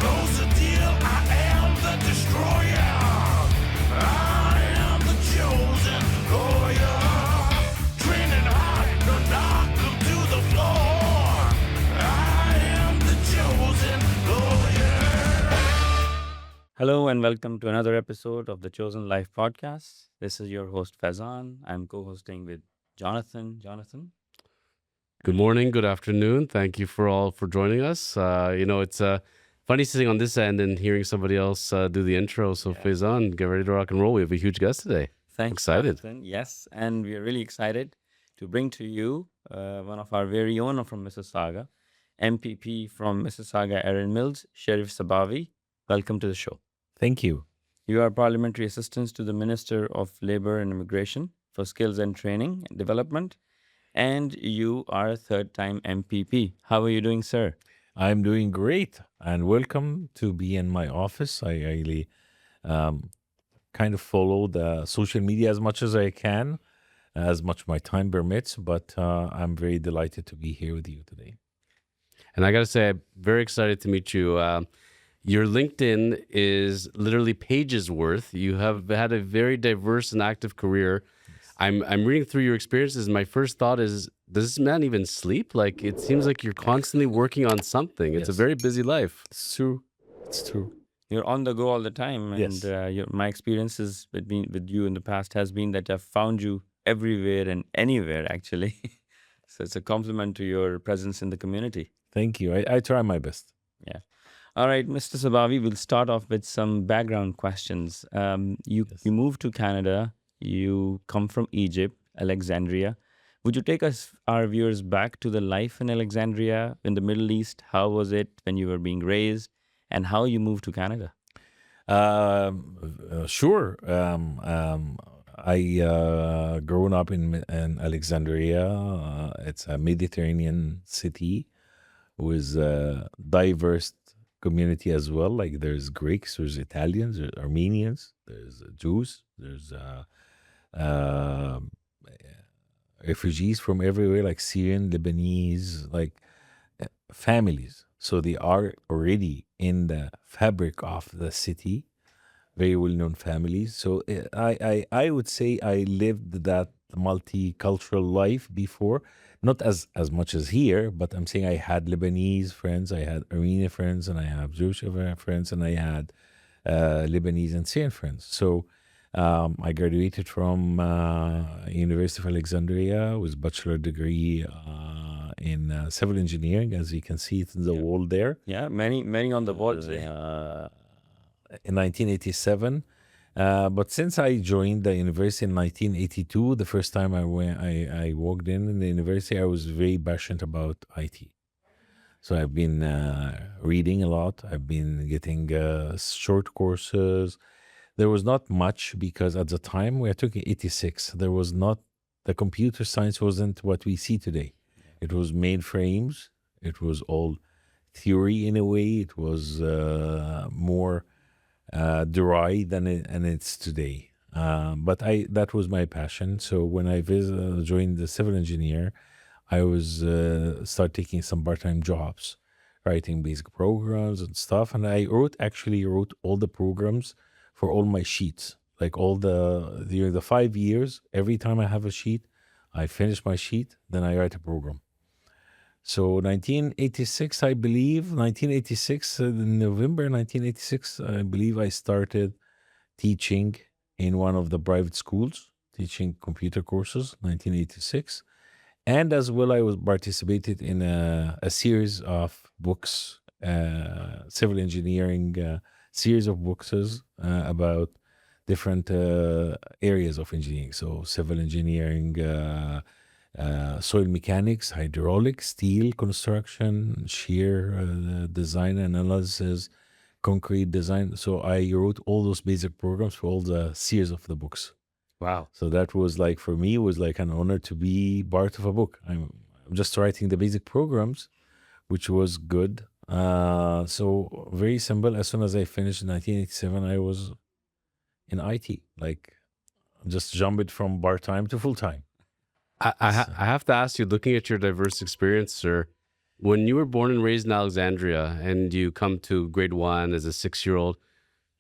Close the deal, I am the destroyer. I am the chosen lawyer. Training hard to knock them to the floor. I am the chosen lawyer. Hello and welcome to another episode of the Chosen Life podcast. This is your host Faizan. I'm co-hosting with Jonathan. Jonathan. Good morning, good afternoon. Thank you for joining us. It's funny sitting on this end and hearing somebody else do the intro. So Faizan, get ready to rock and roll. We have a huge guest today. Thanks, Excited. Jonathan. Yes, and we are really excited to bring to you one of our very own from Mississauga, MPP from Mississauga, Erin Mills, Sheref Sabawy. Welcome to the show. Thank you. You are Parliamentary Assistant to the Minister of Labour and Immigration for Skills and Training and Development, and you are a third-time MPP. How are you doing, sir? I'm doing great and welcome to be in my office. I really kind of follow the social media as much as I can, as much my time permits, but I'm very delighted to be here with you today. And I got to say, I'm very excited to meet you. Your LinkedIn is literally pages worth. You have had a very diverse and active career. I'm reading through your experiences. And my first thought is, does this man even sleep? Like, it seems like you're constantly working on something. It's a Yes. very busy life. It's true. It's true. You're on the go all the time, and Yes. my experiences with you in the past has been that I've found you everywhere and anywhere, actually. So it's a compliment to your presence in the community. Thank you. I try my best. Yeah. All right, Mr. Sabawy, we'll start off with some background questions. You moved to Canada. You come from Egypt, Alexandria. Would you take our viewers back to the life in Alexandria in the Middle East? How was it when you were being raised, and how you moved to Canada? Sure. I grown up in Alexandria. It's a Mediterranean city with a diverse community as well. Like there's Greeks, there's Italians, there's Armenians, there's Jews, there's refugees from everywhere, like Syrian, Lebanese, like families. So they are already in the fabric of the city, very well-known families. So I would say I lived that multicultural life before, not as much as here, but I'm saying I had Lebanese friends, I had Armenian friends, and I have Jewish friends, and I had Lebanese and Syrian friends. So I graduated from University of Alexandria with bachelor degree in civil engineering, as you can see it in the wall there. Yeah, many on the board. In 1987. But since I joined the university in 1982, the first time I walked in the university, I was very passionate about IT. So I've been reading a lot. I've been getting short courses. There was not much because at the time we took in 86, there was not, the computer science wasn't what we see today. It was mainframes. It was all theory in a way. It was more dry than it's today. But that was my passion. So when I joined the civil engineer, I was start taking some part-time jobs, writing basic programs and stuff. And I actually wrote all the programs for all my sheets. Like during the 5 years, every time I have a sheet, I finish my sheet, then I write a program. So 1986, I believe, 1986, November 1986, I believe I started teaching in one of the private schools, teaching computer courses, 1986. And as well, I was participated in a series of books, civil engineering series of books about different areas of engineering. So civil engineering, soil mechanics, hydraulics, steel construction, shear design and analysis, concrete design. So I wrote all those basic programs for all the series of the books. Wow. So that was like, for me, it was like an honor to be part of a book. I'm just writing the basic programs, which was good. So very simple. As soon as I finished in 1987, I was in IT, like just jumped from part-time to full-time. I have to ask you, looking at your diverse experience, sir, When you were born and raised in Alexandria and you come to grade 1 as a 6-year-old,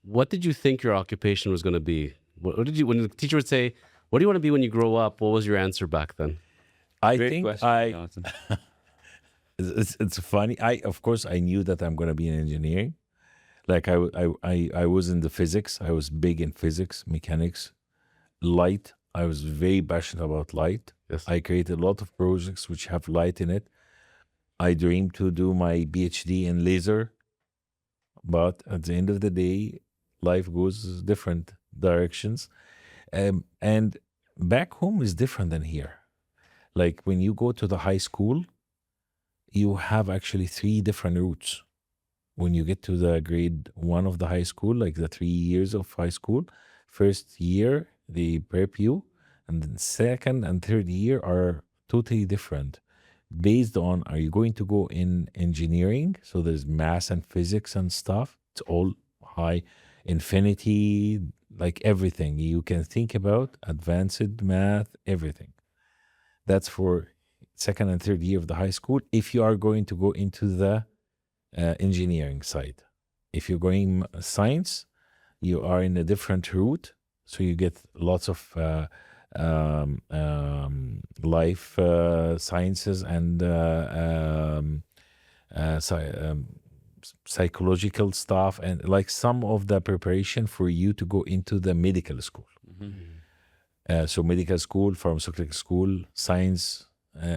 what did you think your occupation was going to be? What did you, when the teacher would say, what do you want to be when you grow up? What was your answer back then? I Great think question, Jonathan. it's funny. Of course I knew that I'm gonna be in engineering. Like I was in the physics. I was big in physics, mechanics, light. I was very passionate about light. Yes. I created a lot of projects which have light in it. I dreamed to do my PhD in laser, but at the end of the day, life goes different directions. And back home is different than here. Like when you go to the high school, you have actually 3 different routes. When you get to the grade 1 of the high school, like the 3 years of high school, first year they prep you, and then second and third year are totally different. Based on, are you going to go in engineering? So there's math and physics and stuff. It's all high infinity, like everything you can think about, advanced math, everything. That's for second and third year of the high school. If you are going to go into the engineering side, if you're going science, you are in a different route. So you get lots of life sciences and psychological stuff, and like some of the preparation for you to go into the medical school. So medical school, pharmaceutical school, science,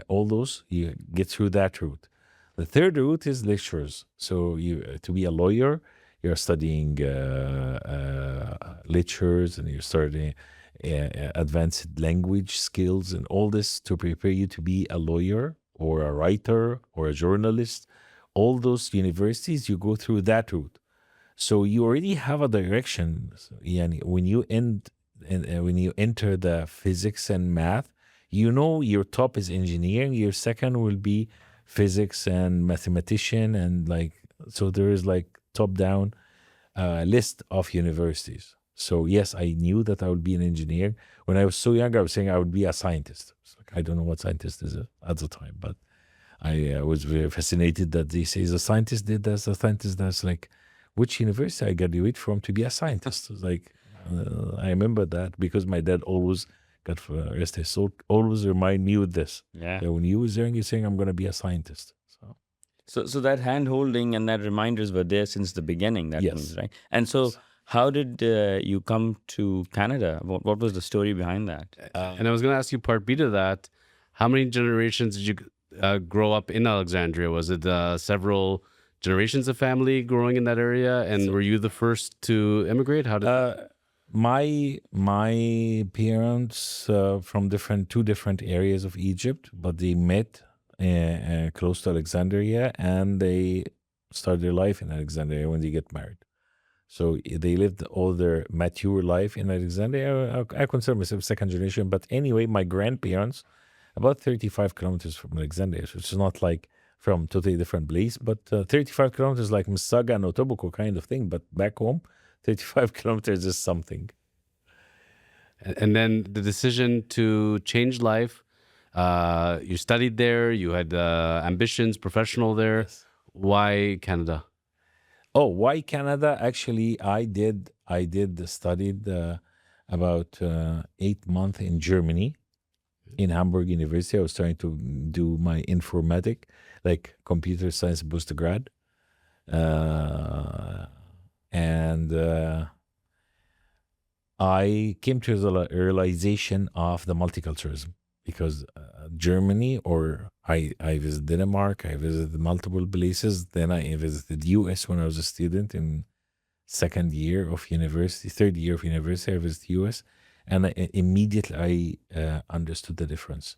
all those, you get through that route. The third route is lectures. So you to be a lawyer, you're studying lectures, and you're studying advanced language skills and all this to prepare you to be a lawyer or a writer or a journalist. All those universities, you go through that route. So you already have a direction. Yani when you when you enter the physics and math, you know your top is engineering, your second will be physics and mathematician, and like, so there is like top down list of universities. So yes, I knew that I would be an engineer. When I was so young, I was saying I would be a scientist. Like, I don't know what scientist is at the time, but I was very fascinated that they say the scientist did this, the scientist does. Like, which university I graduate from to be a scientist? Like, I remember that because my dad always, God rest his soul, always remind me with this. Yeah. That when you was young, you're saying I'm going to be a scientist. So that hand holding and that reminders were there since the beginning. That Yes. means, right? And so, how did you come to Canada? What was the story behind that? And I was going to ask you part B to that. How many generations did you grow up in Alexandria? Was it several generations of family growing in that area? And were you the first to immigrate? How did My parents from two different areas of Egypt, but they met close to Alexandria, and they start their life in Alexandria when they get married. So they lived all their mature life in Alexandria. I consider myself second generation, but anyway, my grandparents, about 35 kilometers from Alexandria, so it's not like from totally different place, but 35 kilometers like Mississauga and Otobuco kind of thing, but back home, 35 kilometers is something. And then the decision to change life, you studied there, you had ambitions, professional there. Yes. Why Canada? Oh, why Canada? Actually, I studied about 8 months in Germany, in Hamburg University. I was trying to do my informatic, like computer science postgrad. And I came to the realization of the multiculturalism, because Germany, or I visited Denmark, I visited multiple places. Then I visited US when I was a student in third year of university, I visited US. And immediately I understood the difference.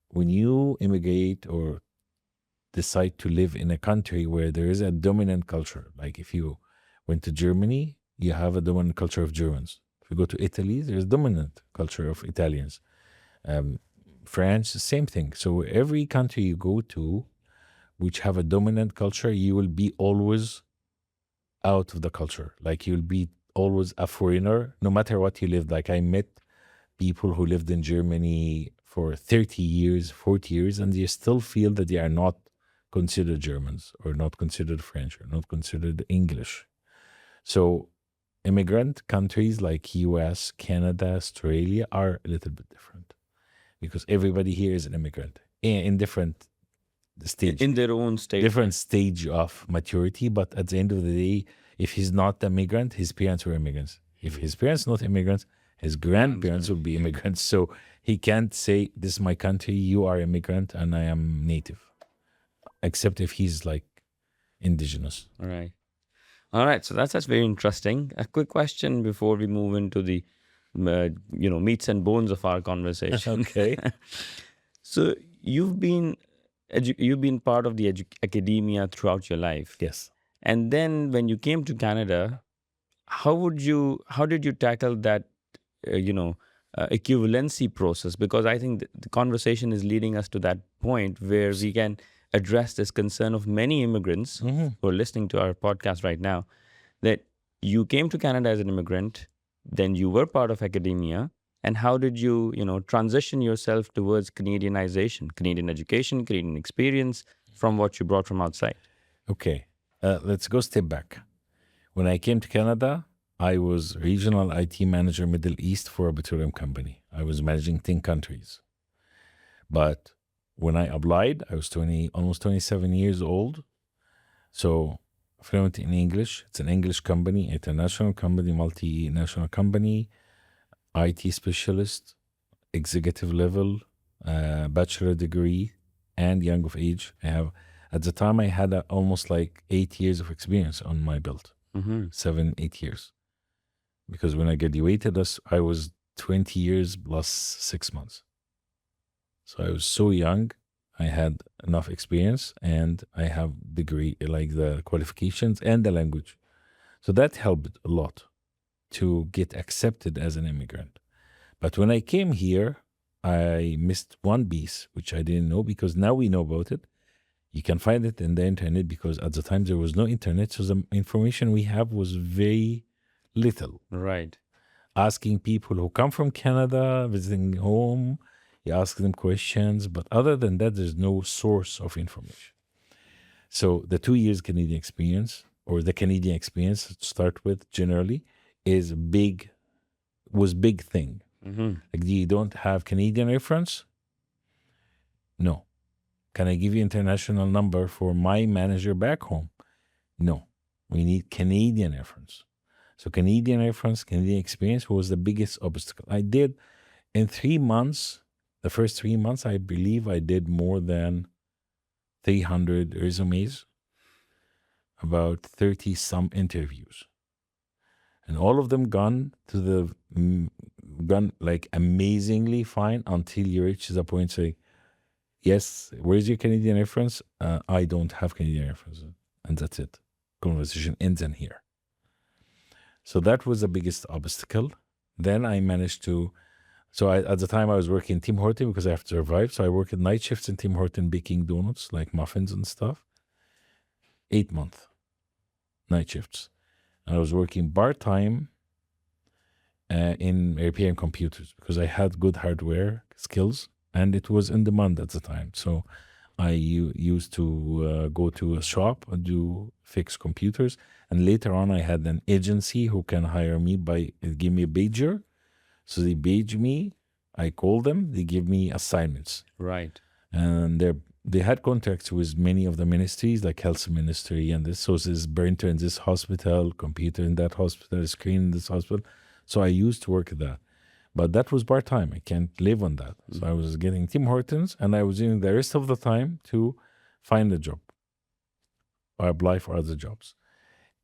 When you immigrate or decide to live in a country where there is a dominant culture, like if you went to Germany, you have a dominant culture of Germans. If you go to Italy, there's dominant culture of Italians. France, same thing. So every country you go to, which have a dominant culture, you will be always out of the culture. Like you'll be always a foreigner, no matter what you lived. Like I met people who lived in Germany for 30 years, 40 years, and they still feel that they are not considered Germans or not considered French or not considered English. So immigrant countries like US, Canada, Australia are a little bit different because everybody here is an immigrant in different stage, In their own state. different stage of maturity. But at the end of the day, if he's not a migrant, his parents were immigrants. If his parents not immigrants, his grandparents will be immigrants. So he can't say, this is my country, you are immigrant, and I am native. Except if he's like indigenous. All right. So that's very interesting. A quick question before we move into the, meats and bones of our conversation. Okay. So you've been part of the academia throughout your life. Yes. And then when you came to Canada, how did you tackle that, equivalency process? Because I think the conversation is leading us to that point where we can address this concern of many immigrants who are listening to our podcast right now, that you came to Canada as an immigrant, then you were part of academia, and how did you, transition yourself towards Canadianization, Canadian education, Canadian experience from what you brought from outside? Okay. Let's go step back. When I came to Canada, I was regional IT manager Middle East for a petroleum company. I was managing 10 countries. But when I applied, I was almost 27 years old. So fluent in English. It's an English company, international company, multinational company, IT specialist, executive level, bachelor degree, and young of age. At the time, I had almost like 8 years of experience on my belt, 7, 8 years. Because when I graduated, I was 20 years plus 6 months. So I was so young, I had enough experience, and I have degree, like the qualifications and the language. So that helped a lot to get accepted as an immigrant. But when I came here, I missed one piece, which I didn't know, because now we know about it. You can find it in the internet, because at the time there was no internet. So the information we have was very little. Right. Asking people who come from Canada, visiting home, you ask them questions, but other than that, there's no source of information. So the 2 years Canadian experience, or the Canadian experience to start with generally, was big thing. Like, you don't have Canadian reference? No. Can I give you international number for my manager back home? No. We need Canadian reference. So Canadian reference, Canadian experience was the biggest obstacle. I did in 3 months. The first 3 months, I believe I did more than 300 resumes, about 30 some interviews, and all of them gone like amazingly fine until you reach the point saying, yes, where's your Canadian reference? I don't have Canadian reference. And that's it. Conversation ends in here. So that was the biggest obstacle. Then I managed to, at the time I was working in Tim Horton because I have to survive. So I worked at night shifts in Tim Horton baking donuts, like muffins and stuff. 8 months, night shifts. And I was working part-time in repairing computers because I had good hardware skills and it was in demand at the time. So I used to go to a shop and fix computers. And later on, I had an agency who can hire me give me a pager. So they page me, I call them, they give me assignments. Right. And they had contracts with many of the ministries, like health ministry and this. So this printer in this hospital, computer in that hospital, screen in this hospital. So I used to work at that. But that was part-time. I can't live on that. So I was getting Tim Hortons, and I was using the rest of the time to find a job or apply for other jobs.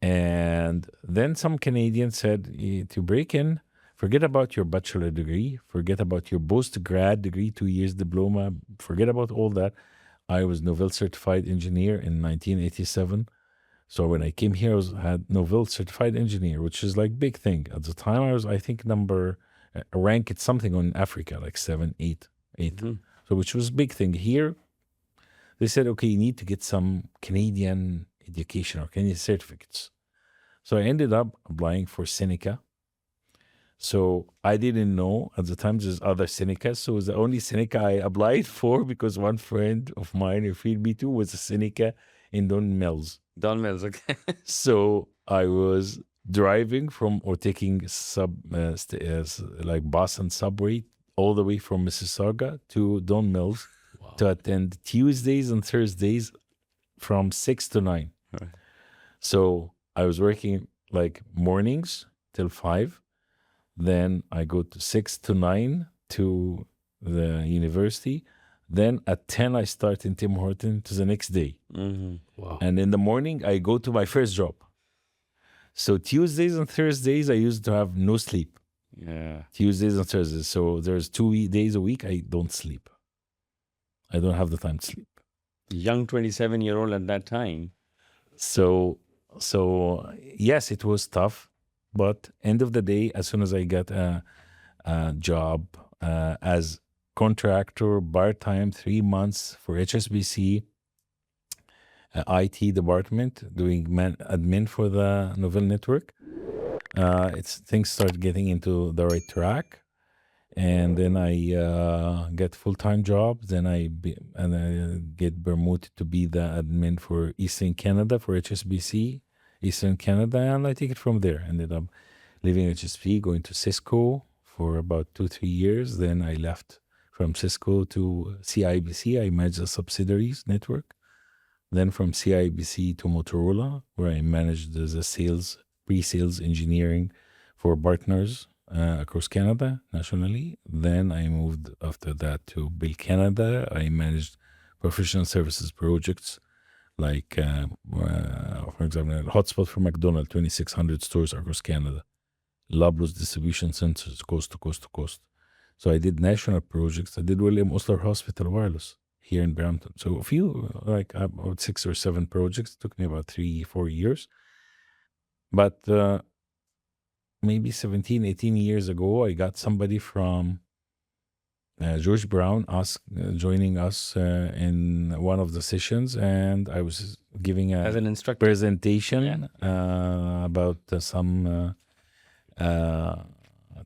And then some Canadians said, to break in, forget about your bachelor degree, forget about your post-grad degree, 2 years diploma, forget about all that. I was Novell certified engineer in 1987. So when I came here, I had Novell certified engineer, which is like big thing. At the time, I was, I think, ranked something on Africa, like 7, 8. So which was big thing. Here, they said, okay, you need to get some Canadian education or Canadian certificates. So I ended up applying for Seneca. So I didn't know at the time there's other Senecas. So the only Seneca I applied for, because one friend of mine referred me to, was a Seneca in Don Mills. Don Mills, okay. So I was driving from or taking like bus and subway all the way from Mississauga to Don Mills to attend Tuesdays and Thursdays from 6 to 9. Right. So I was working like mornings till 5. Then I go to 6 to 9 to the university. Then at 10, I start in Tim Horton to the next day. Mm-hmm. Wow. And in the morning, I go to my first job. So Tuesdays and Thursdays, I used to have no sleep. Yeah. Tuesdays and Thursdays. So there's 2 days a week I don't sleep. I don't have the time to sleep. Young 27-year-old at that time. So yes, it was tough. But end of the day, as soon as I got a job as contractor, part-time, 3 months for HSBC, IT department, doing admin for the Novell network, things start getting into the right track. And then I get full-time job. Then I get promoted to be the admin for Eastern Canada for HSBC, Eastern Canada, and I take it from there. Ended up leaving HSBC, going to Cisco for about 2-3 years. Then I left from Cisco to CIBC. I managed the subsidiaries network. Then from CIBC to Motorola, where I managed the sales, pre-sales engineering for partners across Canada nationally. Then I moved after that to Bell Canada. I managed professional services projects like, for example, Hotspot for McDonald's, 2,600 stores across Canada. Loblaws distribution centers, coast to coast to coast. So I did national projects. I did William Osler Hospital Wireless here in Brampton. So a few, like about 6 or 7 projects. It took me about 3-4 years. But maybe 17, 18 years ago, I got somebody from George Brown joining us in one of the sessions, and I was giving As an instructor. presentation about some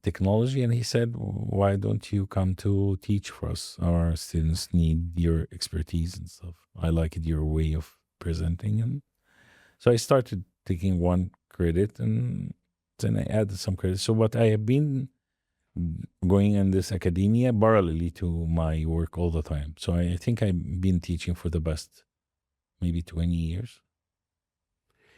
technology, and he said, why don't you come to teach for us? Our students need your expertise and stuff. I liked your way of presenting. And so I started taking one credit, and then I added some credit. So what I have been going in this academia parallelly to my work all the time. So I think I've been teaching for the past maybe 20 years,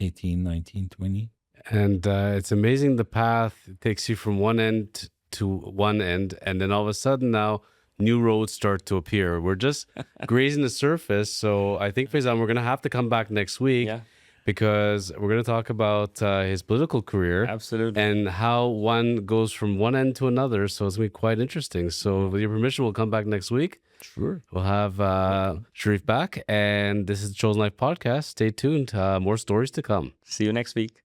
18, 19, 20. And it's amazing the path takes you from one end to one end, and then all of a sudden now new roads start to appear. We're just grazing the surface. So I think, Faizan, we're going to have to come back next week because we're going to talk about his political career. Absolutely. And how one goes from one end to another. So it's going to be quite interesting. So with your permission, we'll come back next week. Sure. We'll have Sheref back. And this is the Chosen Life Podcast. Stay tuned. More stories to come. See you next week.